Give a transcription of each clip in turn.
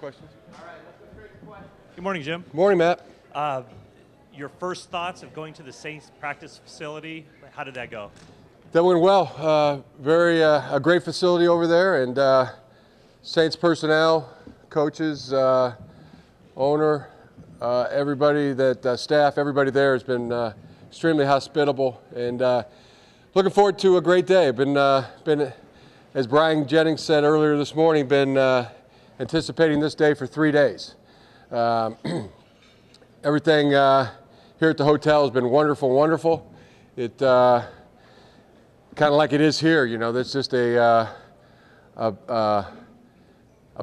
questions. Good morning, Jim. Good morning, Matt. Your first thoughts of going to the Saints practice facility, how did that go? That went well. A great facility over there, and Saints personnel, coaches, owner, everybody staff, everybody there has been extremely hospitable, and looking forward to a great day. Been, as Brian Jennings said earlier this morning, been anticipating this day for 3 days. Everything here at the hotel has been wonderful. It kind of like it is here, you know. There's just a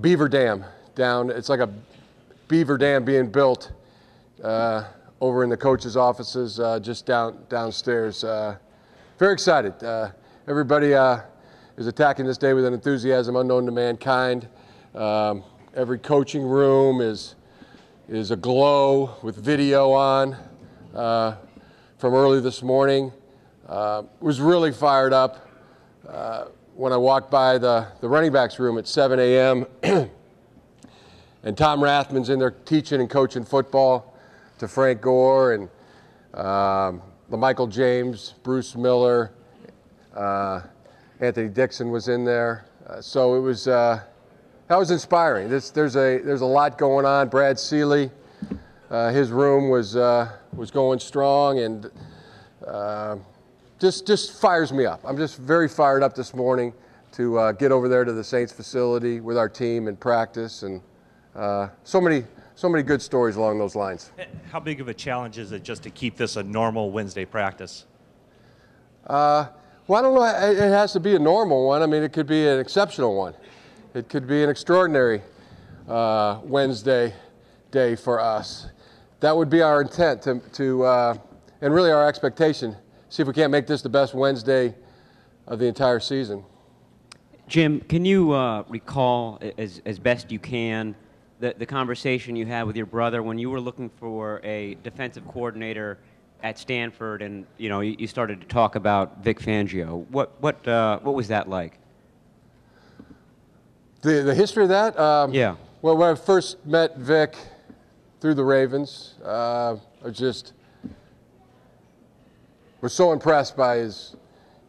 beaver dam down. It's like a beaver dam being built over in the coach's offices just downstairs. Very excited. Everybody is attacking this day with an enthusiasm unknown to mankind. Every coaching room is aglow with video on from early this morning. Was really fired up when I walked by the running backs room at 7 a.m. and Tom Rathman's in there teaching and coaching football to Frank Gore and Michael James, Bruce Miller, Anthony Dixon was in there. So it was that was inspiring. There's a lot going on. Brad Seeley, his room was going strong, and just fires me up. I'm just very fired up this morning to get over there to the Saints facility with our team and practice, and so many good stories along those lines. How big of a challenge is it just to keep this a normal Wednesday practice? Well, I don't know. It has to be a normal one. I mean, it could be an exceptional one. It could be an extraordinary Wednesday day for us. That would be our intent and really our expectation. See if we can't make this the best Wednesday of the entire season. Jim, can you recall, as best you can, the conversation you had with your brother when you were looking for a defensive coordinator at Stanford, and you started to talk about Vic Fangio? What was that like? The history of that? Yeah. Well, when I first met Vic through the Ravens, I was so impressed by his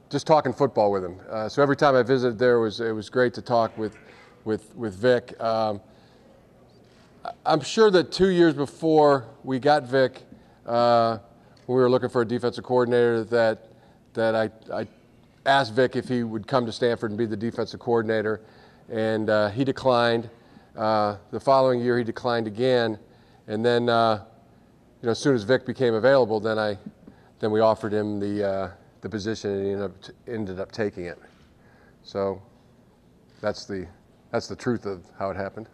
just talking football with him. So every time I visited there, it was great to talk with Vic. I'm sure that 2 years before we got Vic, when we were looking for a defensive coordinator, that I asked Vic if he would come to Stanford and be the defensive coordinator, and he declined. The following year, he declined again, and then as soon as Vic became available, then we offered him the position, and he ended up taking it. So that's the truth of how it happened.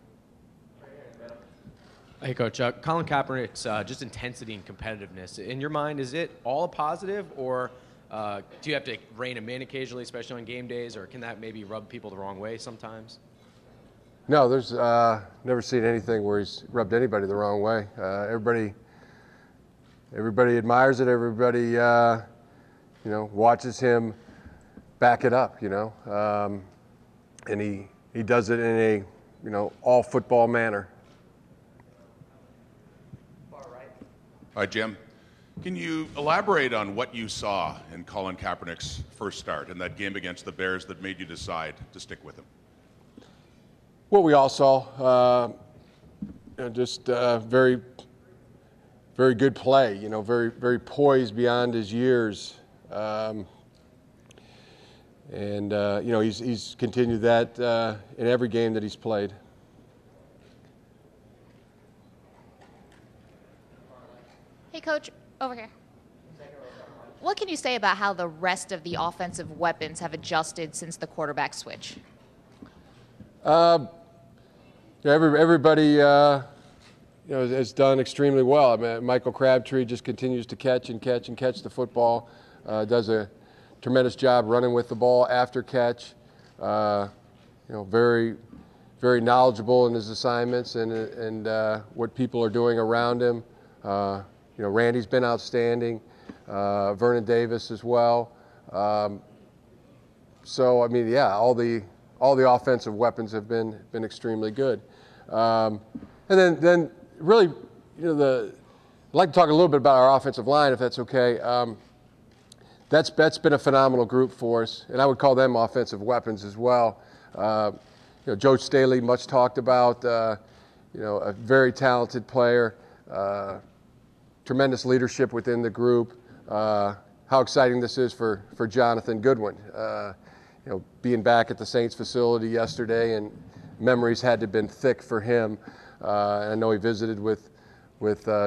Hey, Coach. Colin Kaepernick's just intensity and competitiveness. In your mind, is it all a positive, or do you have to rein him in occasionally, especially on game days, or can that maybe rub people the wrong way sometimes? No, there's never seen anything where he's rubbed anybody the wrong way. Everybody admires it. Everybody, watches him back it up. And he does it in a all football manner. All right, Jim, can you elaborate on what you saw in Colin Kaepernick's first start in that game against the Bears that made you decide to stick with him? What we all saw, just very, very good play. Very, very poised beyond his years, and he's continued that in every game that he's played. Hey, Coach, over here. What can you say about how the rest of the offensive weapons have adjusted since the quarterback switch? Everybody has done extremely well. I mean, Michael Crabtree just continues to catch the football. Does a tremendous job running with the ball after catch. Very, very knowledgeable in his assignments and what people are doing around him. Randy's been outstanding. Vernon Davis as well. So I mean, yeah, all the offensive weapons have been extremely good. And then really, I'd like to talk a little bit about our offensive line, if that's okay. That's been a phenomenal group for us, and I would call them offensive weapons as well. Joe Staley, much talked about, a very talented player, tremendous leadership within the group. How exciting this is for Jonathan Goodwin. Being back at the Saints facility yesterday, and memories had to have been thick for him. And I know he visited with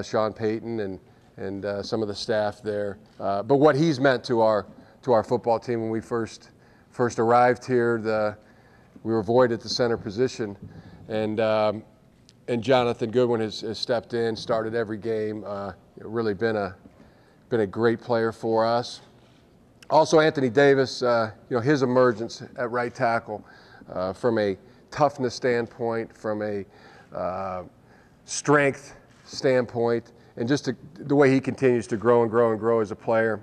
Sean Payton and some of the staff there. But what he's meant to our football team when we first arrived here, we were void at the center position, and Jonathan Goodwin has stepped in, started every game. Really been a great player for us. Also, Anthony Davis, his emergence at right tackle from a toughness standpoint, from a strength standpoint, and just the way he continues to grow and grow and grow as a player.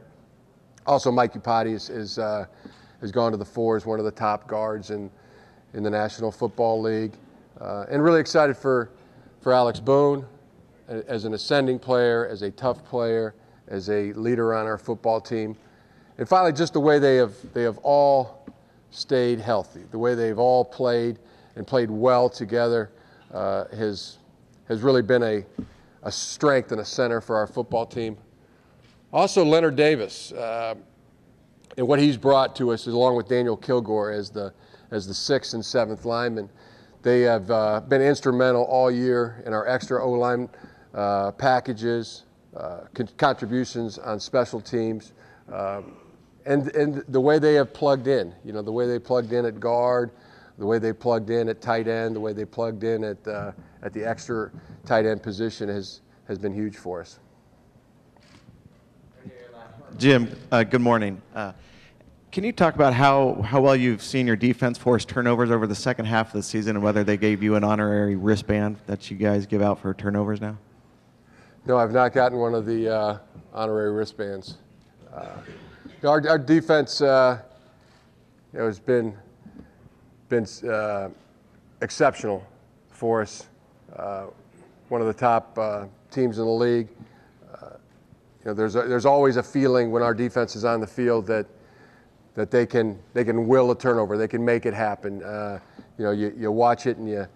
Also, Mike Upati has gone to the fore as one of the top guards in the National Football League. And really excited for Alex Boone as an ascending player, as a tough player, as a leader on our football team. And finally, just the way they have all stayed healthy, the way they've all played and played well together has really been a strength and a center for our football team. Also, Leonard Davis and what he's brought to us, along with Daniel Kilgore as the 6th and 7th linemen. They have been instrumental all year in our extra O-line packages, contributions on special teams, and the way they have plugged in. The way they plugged in at guard, the way they plugged in at tight end, the way they plugged in at the extra tight end position has been huge for us. Jim, good morning. Can you talk about how well you've seen your defense force turnovers over the second half of the season, and whether they gave you an honorary wristband that you guys give out for turnovers now? No, I've not gotten one of the honorary wristbands. Our defense has been exceptional for us. One of the top teams in the league. There's always a feeling when our defense is on the field that they can will a turnover. They can make it happen. You watch it and you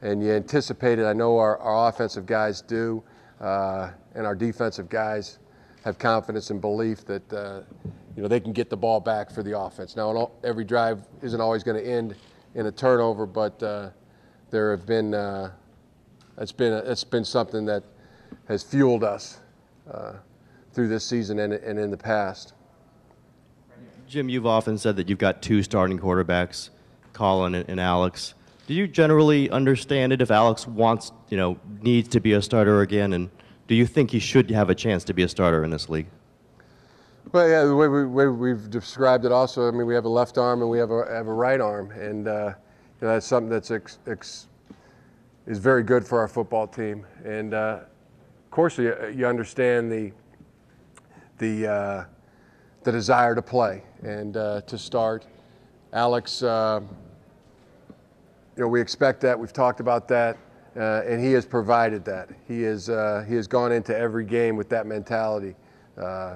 anticipate it. I know our offensive guys do, and our defensive guys have confidence and belief that they can get the ball back for the offense. Now, every drive isn't always going to end in a turnover, but there have been it's been something that has fueled us through this season and in the past. Jim, you've often said that you've got two starting quarterbacks, Colin and Alex. Do you generally understand it if Alex needs to be a starter again, and do you think he should have a chance to be a starter in this league? Well, yeah, the way we've described it also, we have a left arm and we have a right arm, and that's something that's is very good for our football team. And of course, you understand the desire to play and to start. Alex, we expect that. We've talked about that, and he has provided that. He has gone into every game with that mentality,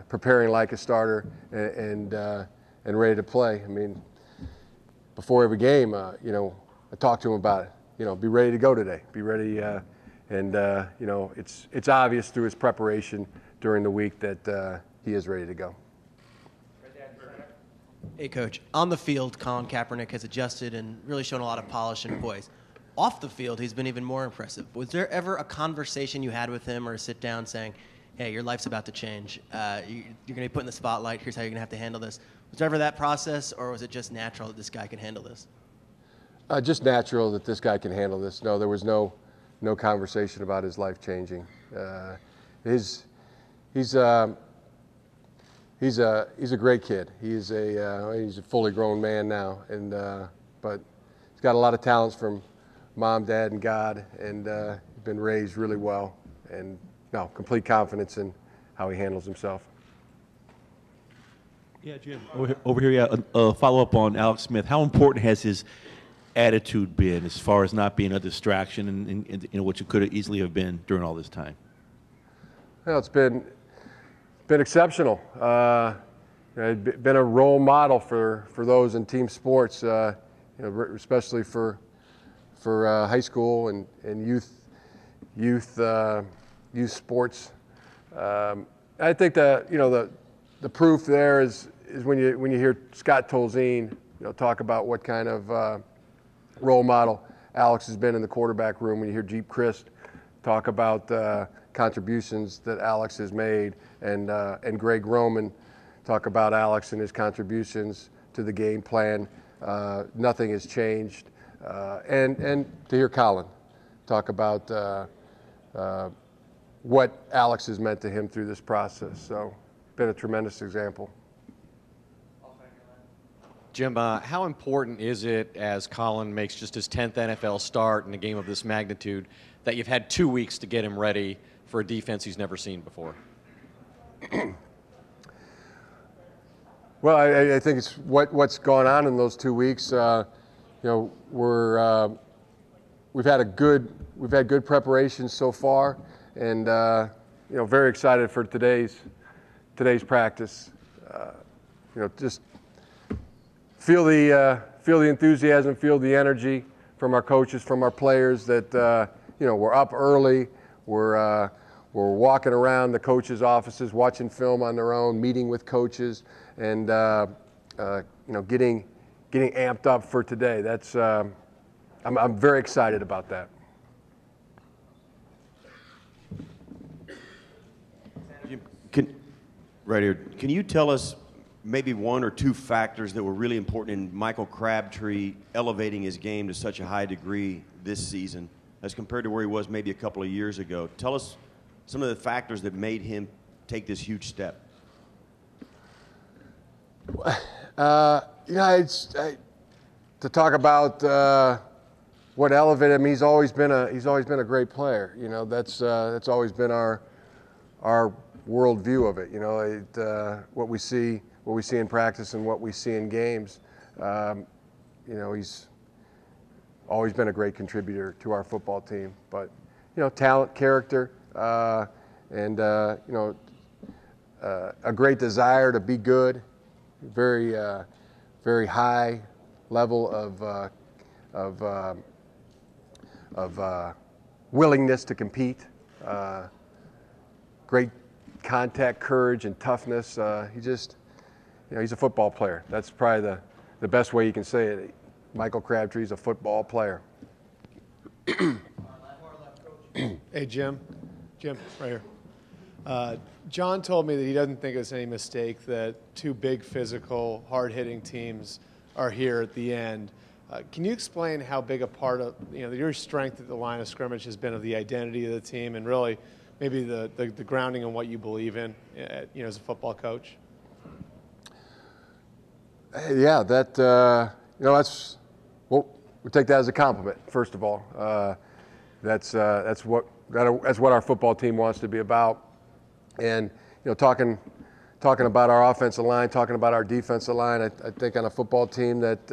preparing like a starter and ready to play. Before every game, I talk to him about it. Be ready to go today. Be ready, it's obvious through his preparation during the week that he is ready to go. Hey, Coach. On the field, Colin Kaepernick has adjusted and really shown a lot of polish and poise. Off the field, he's been even more impressive. Was there ever a conversation you had with him or a sit-down saying, hey, your life's about to change. You're going to be put in the spotlight. Here's how you're going to have to handle this. Was there ever that process, or was it just natural that this guy can handle this? Just natural that this guy can handle this. No, there was no conversation about his life changing. He's a great kid. He's a fully grown man now, but he's got a lot of talents from mom, dad, and God, and been raised really well. And complete confidence in how he handles himself. Yeah, Jim. Over here, a follow-up on Alex Smith. How important has his attitude been as far as not being a distraction and what you could have easily have been during all this time? Well, it's been exceptional. Been a role model for those in team sports, especially for high school and youth sports. I think the proof there is when you hear Scott Tolzien talk about what kind of role model Alex has been in the quarterback room. When you hear Jeep Christ talk about contributions that Alex has made, and Greg Roman talk about Alex and his contributions to the game plan, nothing has changed. And to hear Colin talk about what Alex has meant to him through this process. So, been a tremendous example. Jim, how important is it, as Colin makes just his 10th NFL start in a game of this magnitude, that you've had 2 weeks to get him ready for a defense he's never seen before? Well, I think it's what's gone on in those 2 weeks. We've had good preparation so far, and very excited for today's practice. Just feel the enthusiasm, feel the energy from our coaches, from our players. That we're up early. We're walking around the coaches' offices, watching film on their own, meeting with coaches, and getting amped up for today. That's I'm very excited about that. Right here. Can you tell us maybe one or two factors that were really important in Michael Crabtree elevating his game to such a high degree this season as compared to where he was maybe a couple of years ago? Tell us some of the factors that made him take this huge step. To talk about what elevated him, he's always been a great player. That's always been our worldview of it. What we see in practice and what we see in games. He's always been a great contributor to our football team. But talent, character, and a great desire to be good. Very high level of willingness to compete. Great contact, courage, and toughness. He's a football player. That's probably the best way you can say it. Michael Crabtree's a football player. Hey, Jim, right here. John told me that he doesn't think it's any mistake that two big physical, hard-hitting teams are here at the end. Can you explain how big a part of your strength at the line of scrimmage has been of the identity of the team, and really maybe the grounding in what you believe in, as a football coach? Yeah, that's we take that as a compliment. First of all, that's what our football team wants to be about. And talking about our offensive line, talking about our defensive line, I think on a football team that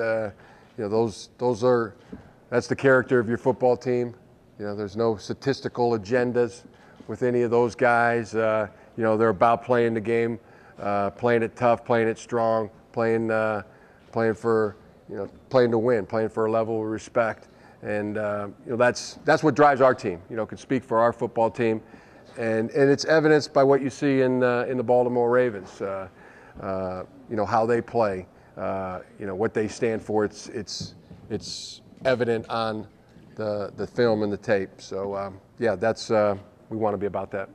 that's the character of your football team. There's no statistical agendas with any of those guys. They're about playing the game, playing it tough, playing it strong, playing to win, playing for a level of respect. And that's what drives our team. Can speak for our football team. And it's evidenced by what you see in the Baltimore Ravens. How they play, what they stand for. It's evident on the film and the tape. So that's we want to be about that.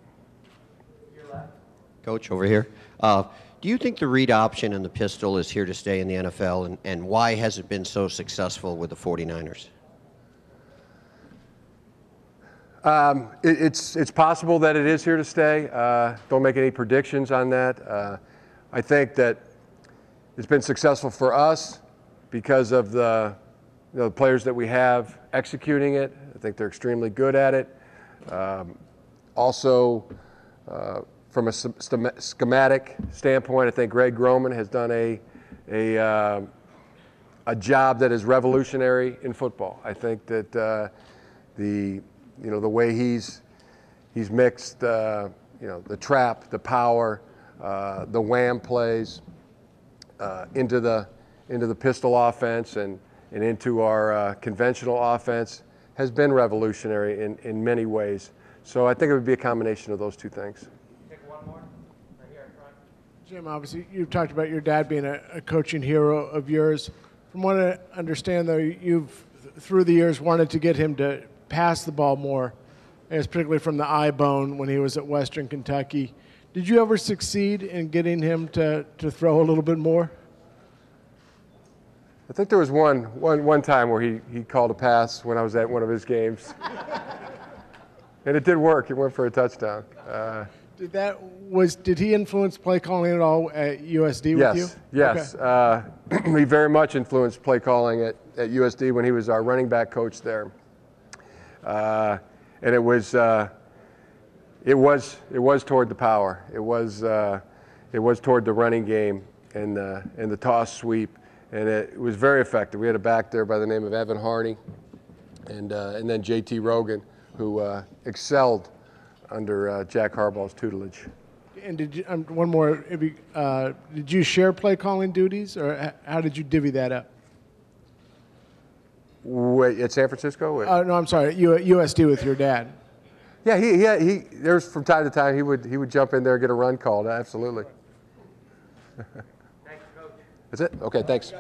Coach, over here. Do you think the read option and the pistol is here to stay in the NFL, and why has it been so successful with the 49ers? It's possible that it is here to stay. Don't make any predictions on that. I think that it's been successful for us because of the players that we have executing it. I think they're extremely good at it. Also, from a schematic standpoint, I think Greg Roman has done a a job that is revolutionary in football. I think that the way he's mixed the trap, the power, the wham plays into the pistol offense and into our conventional offense has been revolutionary in many ways. So I think it would be a combination of those two things. Jim, obviously, you've talked about your dad being a coaching hero of yours. From what I understand, though, you've, through the years, wanted to get him to pass the ball more, as particularly from the eye bone when he was at Western Kentucky. Did you ever succeed in getting him to throw a little bit more? I think there was one time where he called a pass when I was at one of his games. And it did work. It went for a touchdown. Did he influence play calling at all at USD with you? Yes. Okay. He very much influenced play calling at USD when he was our running back coach there. And it was toward the power. It was toward the running game and the toss sweep, and it was very effective. We had a back there by the name of Evan Harney, and then J.T. Rogan, who excelled under Jack Harbaugh's tutelage. And one more, did you share play calling duties, or how did you divvy that up? Wait, at San Francisco? No, I'm sorry, USD with your dad. Yeah, he there's from time to time he would jump in there and get a run called. Absolutely. Thanks, Coach. That's it? Okay, thanks.